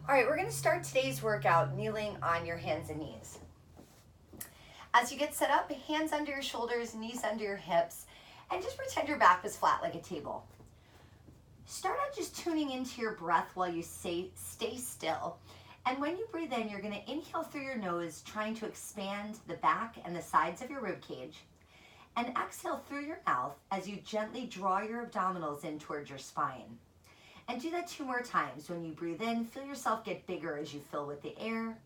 All right, we're gonna start today's workout kneeling on your hands and knees. As you get set up, hands under your shoulders, knees under your hips, and just pretend your back is flat like a table. Start out just tuning into your breath while you stay still. And when you breathe in, you're gonna inhale through your nose, trying to expand the back and the sides of your rib cage. And exhale through your mouth as you gently draw your abdominals in towards your spine. And do that 2 more times. When you breathe in, feel yourself get bigger as you fill with the air.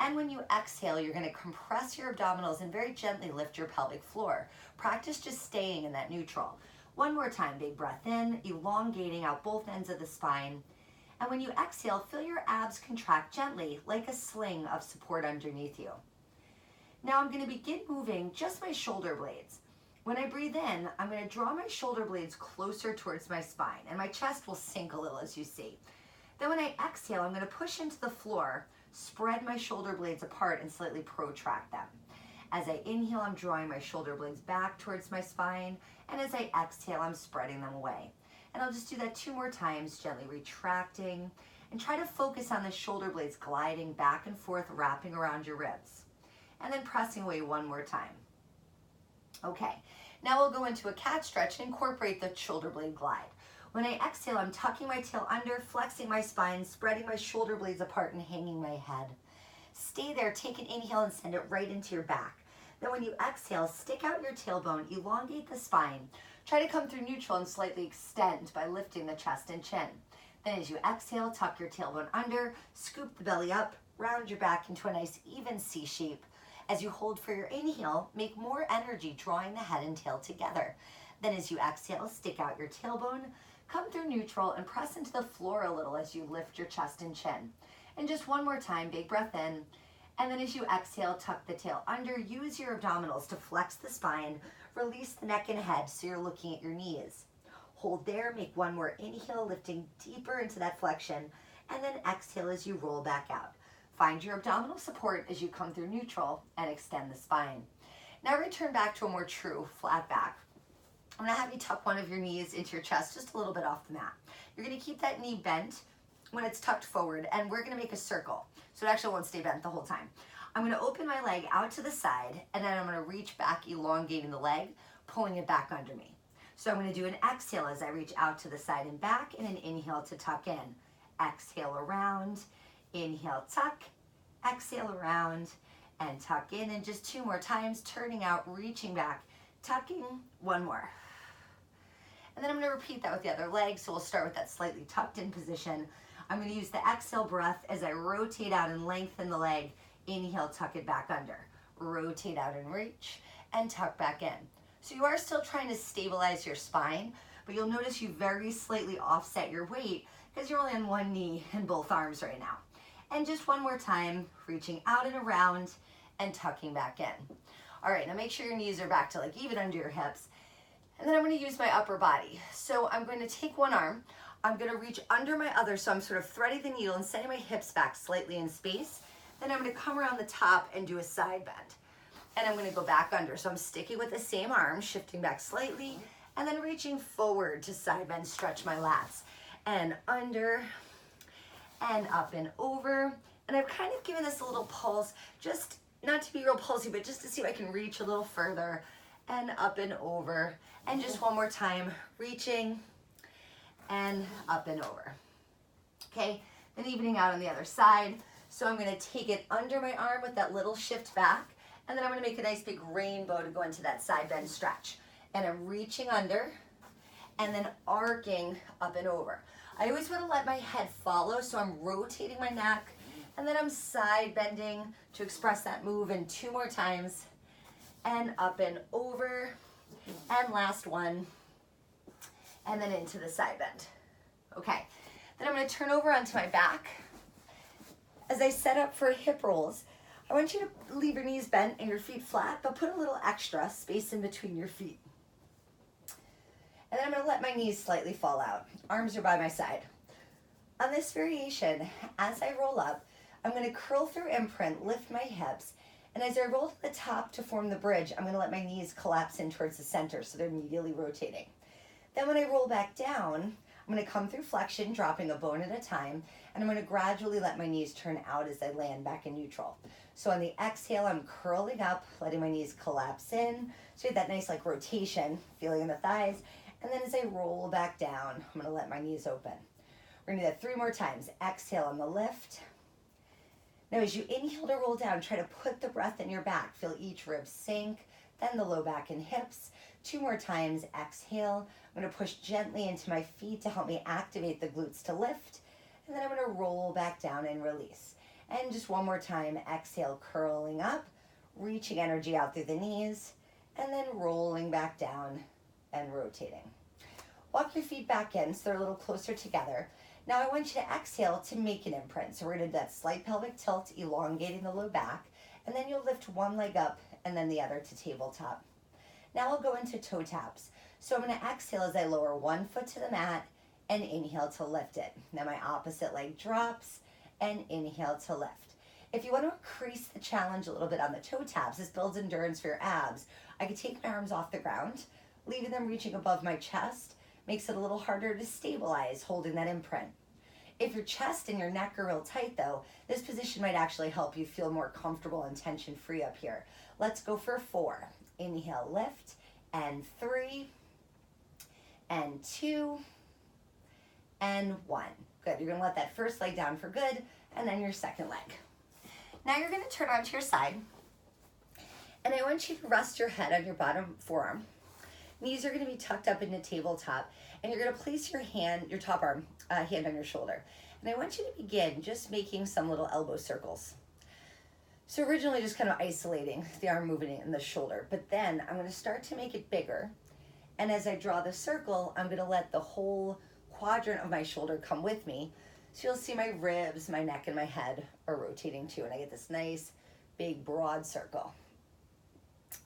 And when you exhale, you're gonna compress your abdominals and very gently lift your pelvic floor. Practice just staying in that neutral. 1 more time, big breath in, elongating out both ends of the spine. And when you exhale, feel your abs contract gently like a sling of support underneath you. Now I'm gonna begin moving just my shoulder blades. When I breathe in, I'm going to draw my shoulder blades closer towards my spine, and my chest will sink a little as you see. Then when I exhale, I'm going to push into the floor, spread my shoulder blades apart and slightly protract them. As I inhale, I'm drawing my shoulder blades back towards my spine, and as I exhale, I'm spreading them away. And I'll just do that 2 more times, gently retracting, and try to focus on the shoulder blades gliding back and forth, wrapping around your ribs. And then pressing away 1 more time. Okay, now we'll go into a cat stretch and incorporate the shoulder blade glide. When I exhale, I'm tucking my tail under, flexing my spine, spreading my shoulder blades apart and hanging my head. Stay there, take an inhale and send it right into your back. Then when you exhale, stick out your tailbone, elongate the spine. Try to come through neutral and slightly extend by lifting the chest and chin. Then as you exhale, tuck your tailbone under, scoop the belly up, round your back into a nice even C shape. As you hold for your inhale, make more energy drawing the head and tail together. Then as you exhale, stick out your tailbone, come through neutral and press into the floor a little as you lift your chest and chin. And just 1 more time, big breath in. And then as you exhale, tuck the tail under, use your abdominals to flex the spine, release the neck and head so you're looking at your knees. Hold there, make 1 more inhale, lifting deeper into that flexion, and then exhale as you roll back out. Find your abdominal support as you come through neutral and extend the spine. Now return back to a more true flat back. I'm gonna have you tuck one of your knees into your chest just a little bit off the mat. You're gonna keep that knee bent when it's tucked forward, and we're gonna make a circle. So it actually won't stay bent the whole time. I'm gonna open my leg out to the side, and then I'm gonna reach back, elongating the leg, pulling it back under me. So I'm gonna do an exhale as I reach out to the side and back, and an inhale to tuck in. Exhale around. Inhale, tuck, exhale around, and tuck in. And just 2 more times, turning out, reaching back, tucking, 1 more. And then I'm gonna repeat that with the other leg. So we'll start with that slightly tucked in position. I'm gonna use the exhale breath as I rotate out and lengthen the leg. Inhale, tuck it back under. Rotate out and reach, and tuck back in. So you are still trying to stabilize your spine, but you'll notice you very slightly offset your weight because you're only on 1 knee and both arms right now. And just 1 more time, reaching out and around and tucking back in. All right, now make sure your knees are back to like even under your hips. And then I'm gonna use my upper body. So I'm going to take 1 arm, I'm gonna reach under my other, so I'm sort of threading the needle and sending my hips back slightly in space. Then I'm gonna come around the top and do a side bend. And I'm gonna go back under. So I'm sticking with the same arm, shifting back slightly, and then reaching forward to side bend, stretch my lats. And under, and up and over. And I've kind of given this a little pulse, just not to be real pulsy, but just to see if I can reach a little further, and up and over. And just 1 more time, reaching and up and over. Okay, then evening out on the other side. So I'm gonna take it under my arm with that little shift back, and then I'm gonna make a nice big rainbow to go into that side bend stretch. And I'm reaching under, and then arcing up and over. I always want to let my head follow, so I'm rotating my neck, and then I'm side bending to express that move, and 2 more times, and up and over, and last one, and then into the side bend. Okay, then I'm going to turn over onto my back. As I set up for hip rolls, I want you to leave your knees bent and your feet flat, but put a little extra space in between your feet. And then I'm gonna let my knees slightly fall out. Arms are by my side. On this variation, as I roll up, I'm gonna curl through imprint, lift my hips, and as I roll to the top to form the bridge, I'm gonna let my knees collapse in towards the center so they're medially rotating. Then when I roll back down, I'm I'm going to come through flexion, dropping a bone at a time, and I'm going to gradually let my knees turn out as I land back in neutral. So on the exhale, I'm curling up, letting my knees collapse in. So you have that nice like rotation, feeling in the thighs. And then as I roll back down, I'm going to let my knees open. We're going to do that 3 more times. Exhale on the lift. Now as you inhale to roll down, try to put the breath in your back. Feel each rib sink, then the low back and hips. 2 more times. Exhale. I'm going to push gently into my feet to help me activate the glutes to lift. And then I'm going to roll back down and release. And just 1 more time. Exhale, curling up, reaching energy out through the knees, and then rolling back down and rotating. Walk your feet back in so they're a little closer together. Now I want you to exhale to make an imprint. So we're going to do that slight pelvic tilt, elongating the low back, and then you'll lift one leg up and then the other to tabletop. Now I'll go into toe taps. So I'm going to exhale as I lower one foot to the mat and inhale to lift it. Now my opposite leg drops and inhale to lift. If you want to increase the challenge a little bit on the toe taps, this builds endurance for your abs. I can take my arms off the ground, leaving them reaching above my chest, makes it a little harder to stabilize holding that imprint. If your chest and your neck are real tight though, this position might actually help you feel more comfortable and tension free up here. Let's go for 4. Inhale, lift, and 3, and 2, and 1. Good, you're gonna let that first leg down for good, and then your second leg. Now you're gonna turn onto your side, and I want you to rest your head on your bottom forearm. Knees are gonna be tucked up into tabletop, and you're gonna place your hand, your top arm, hand on your shoulder. And I want you to begin just making some little elbow circles. So originally just kind of isolating the arm movement in the shoulder, but then I'm gonna start to make it bigger. And as I draw the circle, I'm gonna let the whole quadrant of my shoulder come with me. So you'll see my ribs, my neck, and my head are rotating too, and I get this nice, big, broad circle.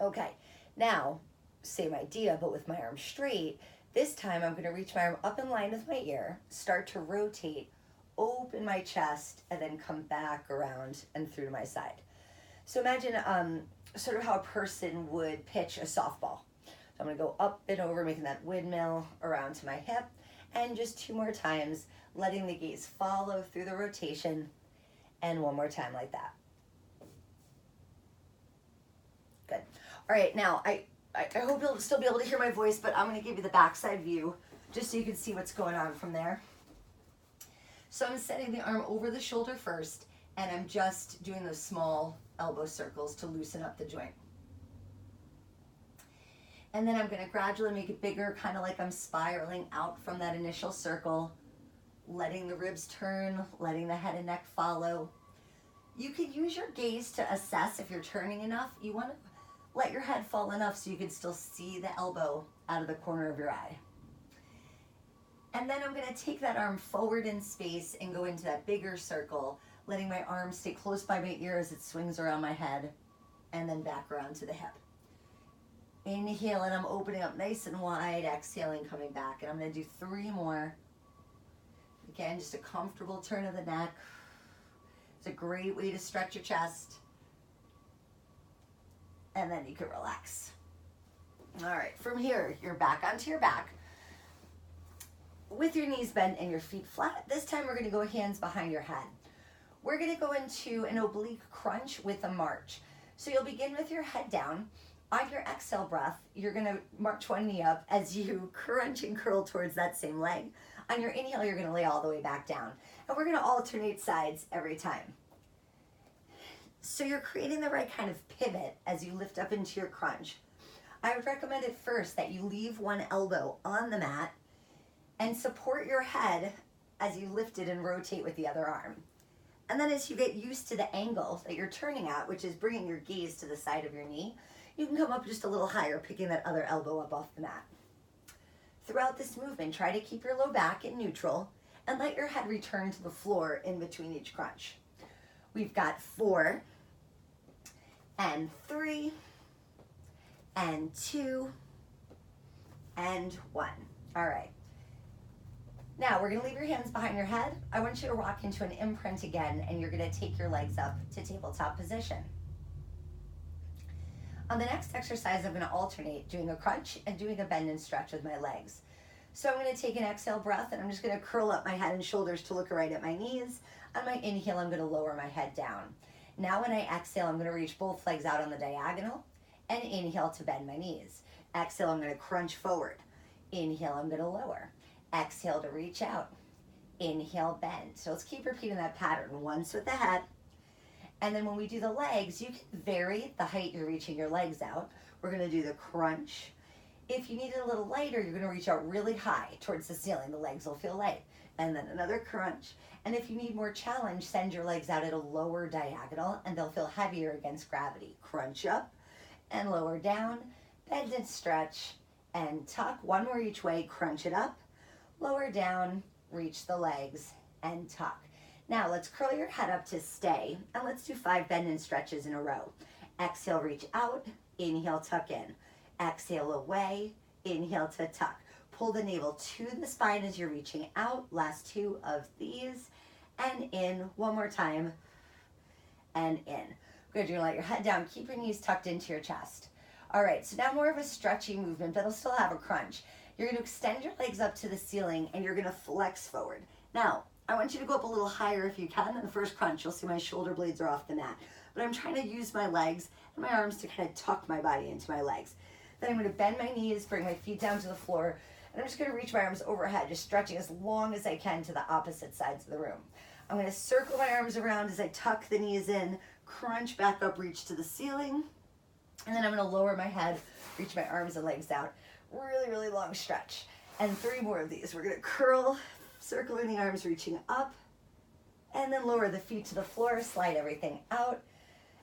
Okay, now, same idea, but with my arm straight. This time I'm gonna reach my arm up in line with my ear, start to rotate, open my chest, and then come back around and through to my side. So imagine sort of how a person would pitch a softball. So I'm gonna go up and over, making that windmill around to my hip, and just 2 more times, letting the gaze follow through the rotation, and 1 more time like that. Good. All right, now I hope you'll still be able to hear my voice, but I'm gonna give you the backside view just so you can see what's going on from there. So I'm setting the arm over the shoulder first, and I'm just doing those small elbow circles to loosen up the joint. And then I'm gonna gradually make it bigger, kind of like I'm spiraling out from that initial circle, letting the ribs turn, letting the head and neck follow. You can use your gaze to assess if you're turning enough. You wanna let your head fall enough so you can still see the elbow out of the corner of your eye. And then I'm gonna take that arm forward in space and go into that bigger circle, letting my arm stay close by my ear as it swings around my head, and then back around to the hip. Inhale, and I'm opening up nice and wide, exhaling, coming back. And I'm gonna do 3 more. Again, just a comfortable turn of the neck. It's a great way to stretch your chest. And then you can relax. All right, from here, you're back onto your back with your knees bent and your feet flat. This time we're gonna go hands behind your head. We're gonna go into an oblique crunch with a march. So you'll begin with your head down. On your exhale breath, you're gonna march one knee up as you crunch and curl towards that same leg. On your inhale, you're gonna lay all the way back down. And we're gonna alternate sides every time. So you're creating the right kind of pivot as you lift up into your crunch. I would recommend at first that you leave one elbow on the mat and support your head as you lift it and rotate with the other arm. And then as you get used to the angle that you're turning at, which is bringing your gaze to the side of your knee, you can come up just a little higher, picking that other elbow up off the mat. Throughout this movement, try to keep your low back in neutral and let your head return to the floor in between each crunch. We've got 4, and 3, and 2, and 1. All right. Now we're gonna leave your hands behind your head. I want you to rock into an imprint again, and you're gonna take your legs up to tabletop position. On the next exercise, I'm gonna alternate doing a crunch and doing a bend and stretch with my legs. So I'm going to take an exhale breath and I'm just going to curl up my head and shoulders to look right at my knees. On my inhale, I'm going to lower my head down. Now when I exhale, I'm going to reach both legs out on the diagonal and inhale to bend my knees. Exhale, I'm going to crunch forward. Inhale, I'm going to lower. Exhale to reach out. Inhale, bend. So let's keep repeating that pattern once with the head. And then when we do the legs, you can vary the height you're reaching your legs out. We're going to do the crunch. If you need it a little lighter, you're going to reach out really high towards the ceiling. The legs will feel light. And then another crunch. And if you need more challenge, send your legs out at a lower diagonal and they'll feel heavier against gravity. Crunch up and lower down, bend and stretch and tuck. One more each way, crunch it up, lower down, reach the legs and tuck. Now let's curl your head up to stay and let's do 5 bend and stretches in a row. Exhale, reach out, inhale, tuck in. Exhale away, inhale to tuck. Pull the navel to the spine as you're reaching out. Last 2 of these. And in. One more time. And in. Good, you're gonna let your head down. Keep your knees tucked into your chest. All right, so now more of a stretchy movement, but it'll still have a crunch. You're gonna extend your legs up to the ceiling and you're gonna flex forward. Now, I want you to go up a little higher if you can. In the first crunch, you'll see my shoulder blades are off the mat. But I'm trying to use my legs and my arms to kind of tuck my body into my legs. Then I'm gonna bend my knees, bring my feet down to the floor, and I'm just gonna reach my arms overhead, just stretching as long as I can to the opposite sides of the room. I'm gonna circle my arms around as I tuck the knees in, crunch back up, reach to the ceiling, and then I'm gonna lower my head, reach my arms and legs out. Really, really long stretch. And 3 more of these. We're gonna curl, circling the arms, reaching up, and then lower the feet to the floor, slide everything out.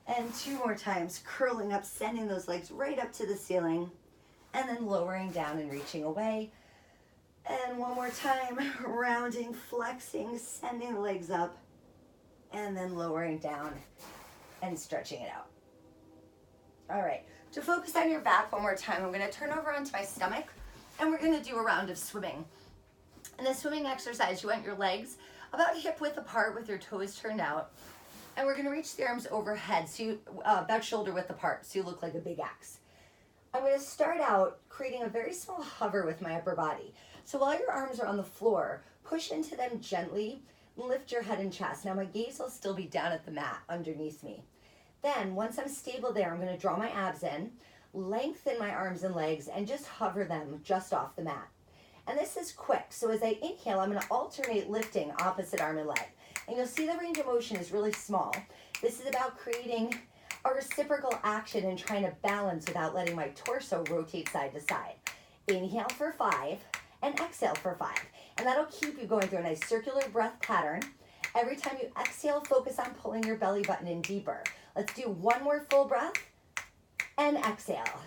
And 2 more times, curling up, sending those legs right up to the ceiling, and then lowering down and reaching away. And 1 more time, rounding, flexing, sending the legs up, and then lowering down and stretching it out. All right, to focus on your back 1 more time, I'm gonna turn over onto my stomach, and we're gonna do a round of swimming. In the swimming exercise, you want your legs about hip width apart with your toes turned out. And we're gonna reach the arms overhead, so you, about shoulder width apart, so you look like a big X. I'm gonna start out creating a very small hover with my upper body. So while your arms are on the floor, push into them gently, lift your head and chest. Now my gaze will still be down at the mat underneath me. Then, once I'm stable there, I'm gonna draw my abs in, lengthen my arms and legs, and just hover them just off the mat. And this is quick, so as I inhale, I'm gonna alternate lifting opposite arm and leg. And you'll see the range of motion is really small. This is about creating a reciprocal action and trying to balance without letting my torso rotate side to side. Inhale for 5 and exhale for 5. And that'll keep you going through a nice circular breath pattern. Every time you exhale, focus on pulling your belly button in deeper. Let's do 1 more full breath and exhale.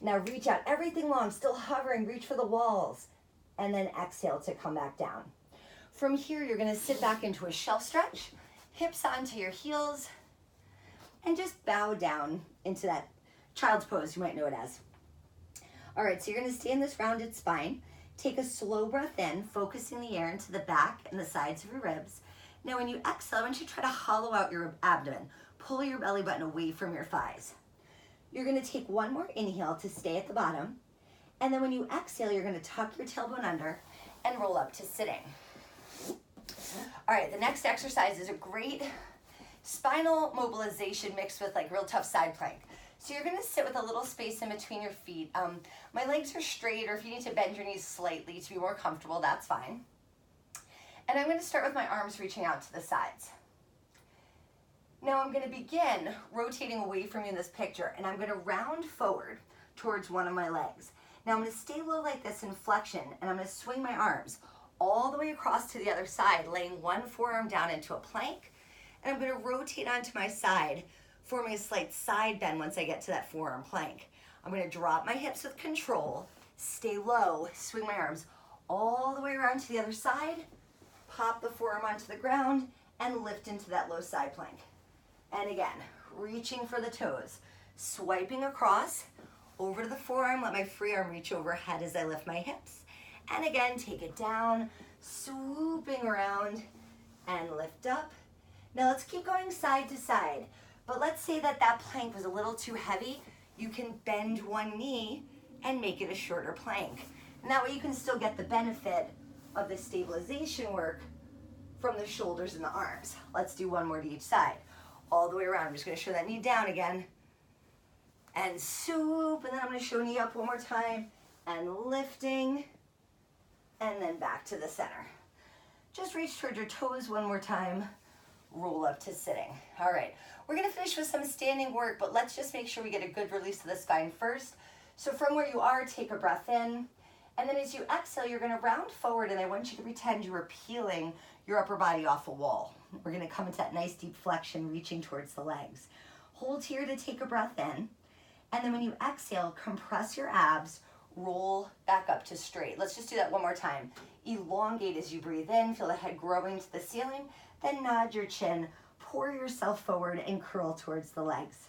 Now reach out, everything long, still hovering, reach for the walls. And then exhale to come back down. From here, you're gonna sit back into a shelf stretch, hips onto your heels, and just bow down into that child's pose, you might know it as. All right, so you're gonna stay in this rounded spine. Take a slow breath in, focusing the air into the back and the sides of your ribs. Now when you exhale, I want you to try to hollow out your abdomen. Pull your belly button away from your thighs. You're gonna take 1 more inhale to stay at the bottom. And then when you exhale, you're gonna tuck your tailbone under and roll up to sitting. All right, the next exercise is a great spinal mobilization mixed with like real tough side plank. So you're gonna sit with a little space in between your feet. My legs are straight, or if you need to bend your knees slightly to be more comfortable, that's fine. And I'm gonna start with my arms reaching out to the sides. Now I'm gonna begin rotating away from you in this picture, and I'm gonna round forward towards one of my legs. Now I'm gonna stay low like this in flexion, and I'm gonna swing my arms all the way across to the other side, laying 1 forearm down into a plank, and I'm gonna rotate onto my side, forming a slight side bend once I get to that forearm plank. I'm gonna drop my hips with control, stay low, swing my arms all the way around to the other side, pop the forearm onto the ground, and lift into that low side plank. And again, reaching for the toes, swiping across, over to the forearm, let my free arm reach overhead as I lift my hips. And again, take it down, swooping around, and lift up. Now let's keep going side to side. But let's say that that plank was a little too heavy. You can bend one knee and make it a shorter plank. And that way you can still get the benefit of the stabilization work from the shoulders and the arms. Let's do one more to each side. All the way around. I'm just gonna show that knee down again. And swoop, and then I'm gonna show knee up one more time, and lifting, and then back to the center. Just reach towards your toes one more time, roll up to sitting. All right, we're gonna finish with some standing work, but let's just make sure we get a good release of the spine first. So from where you are, take a breath in, and then as you exhale, you're gonna round forward, and I want you to pretend you are peeling your upper body off a wall. We're gonna come into that nice deep flexion, reaching towards the legs. Hold here to take a breath in, and then when you exhale, compress your abs, roll back up to straight. Let's just do that one more time. Elongate as you breathe in, feel the head growing to the ceiling, then nod your chin, pour yourself forward and curl towards the legs.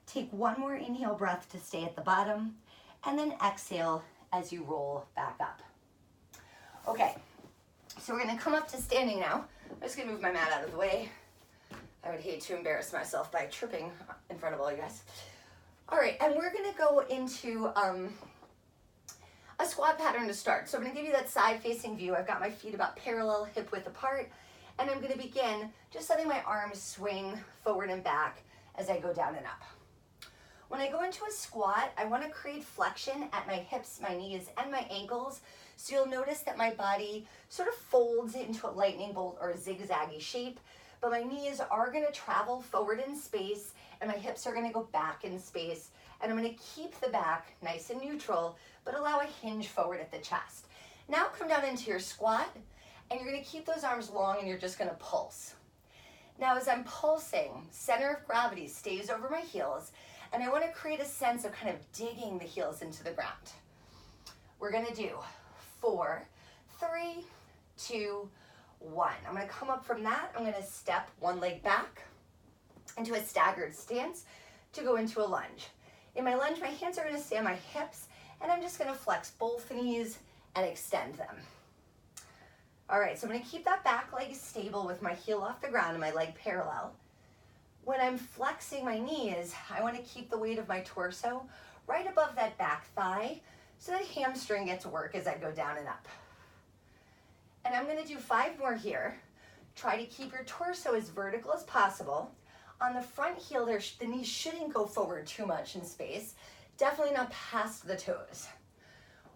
Take one more inhale breath to stay at the bottom, and then exhale as you roll back up. Okay, so we're gonna come up to standing now. I'm just gonna move my mat out of the way. I would hate to embarrass myself by tripping in front of all you guys. All right, and we're gonna go into a squat pattern to start. So I'm gonna give you that side facing view. I've got my feet about parallel, hip width apart, and I'm gonna begin just letting my arms swing forward and back as I go down and up. When I go into a squat, I wanna create flexion at my hips, my knees, and my ankles. So you'll notice that my body sort of folds into a lightning bolt or a zigzaggy shape, but my knees are gonna travel forward in space and my hips are gonna go back in space. And I'm gonna keep the back nice and neutral, but allow a hinge forward at the chest. Now come down into your squat, and you're gonna keep those arms long and you're just gonna pulse. Now as I'm pulsing, center of gravity stays over my heels, and I wanna create a sense of kind of digging the heels into the ground. We're gonna do 4, 3, 2, 1. I'm gonna come up from that. I'm gonna step one leg back into a staggered stance to go into a lunge. In my lunge, my hands are gonna stay on my hips, and I'm just gonna flex both knees and extend them. All right, so I'm gonna keep that back leg stable with my heel off the ground and my leg parallel. When I'm flexing my knees, I wanna keep the weight of my torso right above that back thigh so that hamstring gets work as I go down and up. And I'm gonna do 5 more here. Try to keep your torso as vertical as possible. On the front heel, the knees shouldn't go forward too much in space. Definitely not past the toes.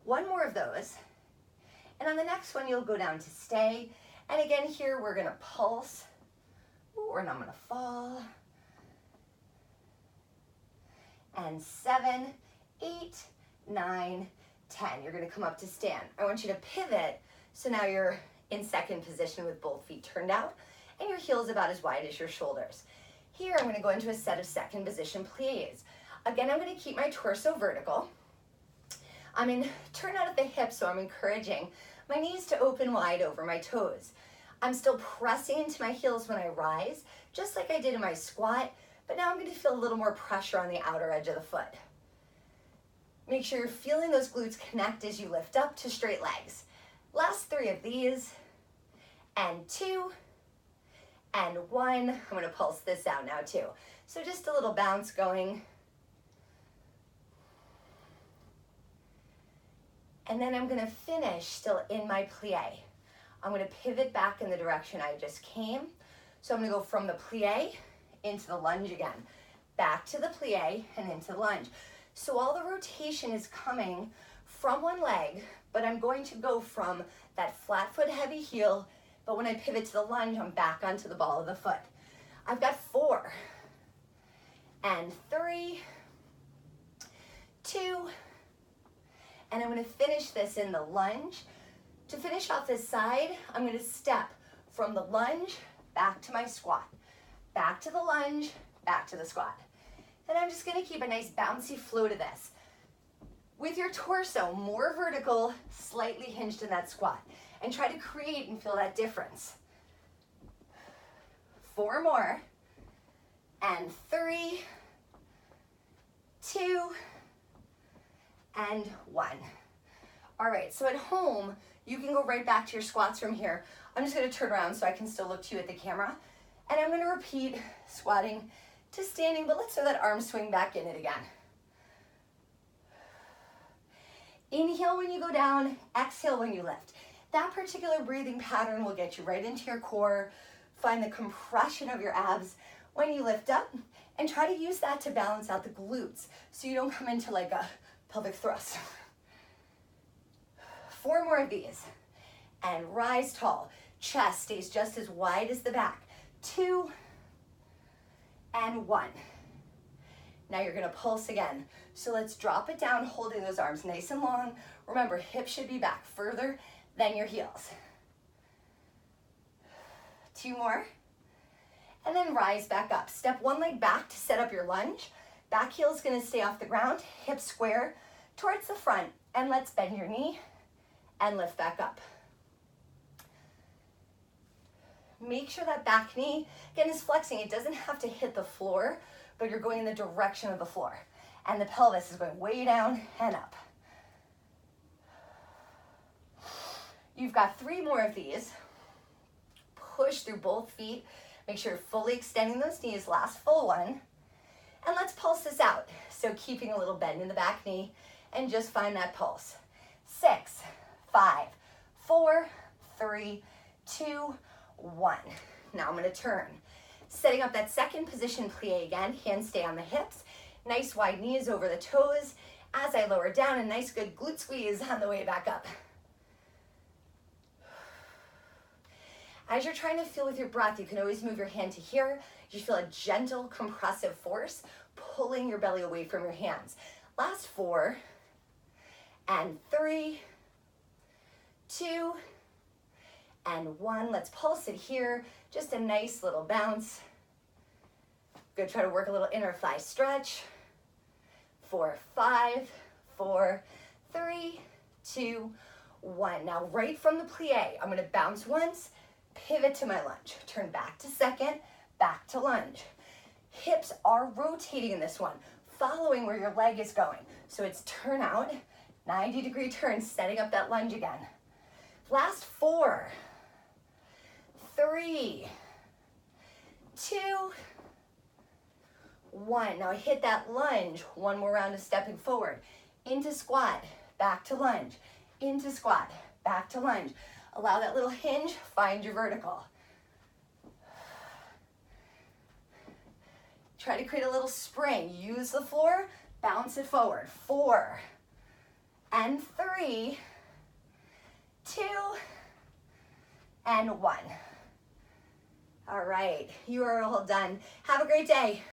1 more of those. And on the next one, you'll go down to stay. And again, here, we're gonna pulse. Ooh, and I'm gonna fall. And 7, 8, 9, 10. You're gonna come up to stand. I want you to pivot, so now you're in second position with both feet turned out, and your heel's about as wide as your shoulders. Here, I'm gonna go into a set of second position plies. Again, I'm gonna keep my torso vertical. I'm in turn out at the hips, so I'm encouraging my knees to open wide over my toes. I'm still pressing into my heels when I rise, just like I did in my squat, but now I'm gonna feel a little more pressure on the outer edge of the foot. Make sure you're feeling those glutes connect as you lift up to straight legs. Last 3 of these, and 2, and 1. I'm gonna pulse this out now too. So just a little bounce going. And then I'm gonna finish still in my plie. I'm gonna pivot back in the direction I just came. So I'm gonna go from the plie into the lunge again, back to the plie and into the lunge. So all the rotation is coming from one leg, but I'm going to go from that flat foot heavy heel, but when I pivot to the lunge, I'm back onto the ball of the foot. I've got 4, and 3, 2, and I'm gonna finish this in the lunge. To finish off this side, I'm gonna step from the lunge back to my squat, back to the lunge, back to the squat. And I'm just gonna keep a nice bouncy flow to this. With your torso more vertical, slightly hinged in that squat, and try to create and feel that difference. 4 more, and 3, 2, and 1. All right, so at home, you can go right back to your squats from here. I'm just gonna turn around so I can still look to you at the camera, and I'm gonna repeat squatting to standing, but let's throw that arm swing back in it again. Inhale when you go down, exhale when you lift. That particular breathing pattern will get you right into your core. Find the compression of your abs when you lift up, and try to use that to balance out the glutes so you don't come into like a pelvic thrust. 4 more of these, and rise tall. Chest stays just as wide as the back. 2 and 1. Now you're gonna pulse again. So let's drop it down, holding those arms nice and long. Remember, hips should be back further than your heels. 2 more. And then rise back up. Step one leg back to set up your lunge. Back heel is gonna stay off the ground, hips square towards the front. And let's bend your knee and lift back up. Make sure that back knee, again, is flexing. It doesn't have to hit the floor, but you're going in the direction of the floor. And the pelvis is going way down and up. You've got 3 more of these. Push through both feet. Make sure you're fully extending those knees, last full one. And let's pulse this out. So keeping a little bend in the back knee and just find that pulse. 6, 5, 4, 3, 2, 1. Now I'm gonna turn. Setting up that second position plie again. Hands stay on the hips. Nice wide knees over the toes. As I lower down, a nice good glute squeeze on the way back up. As you're trying to feel with your breath, you can always move your hand to here. You feel a gentle compressive force pulling your belly away from your hands. Last 4 and 3, 2 and 1. Let's pulse it here. Just a nice little bounce. Good, try to work a little inner thigh stretch. 4, 5, 4, 3, 2, 1. Now right from the plie, I'm gonna bounce once, pivot to my lunge. Turn back to second, back to lunge. Hips are rotating in this one, following where your leg is going. So it's turn out, 90-degree turn, setting up that lunge again. Last 4, 3, 2, 1. Now hit that lunge. One more round of stepping forward. Into squat, back to lunge. Into squat, back to lunge. Allow that little hinge, find your vertical. Try to create a little spring. Use the floor, bounce it forward. 4 and 3, 2 and 1. All right, you are all done. Have a great day.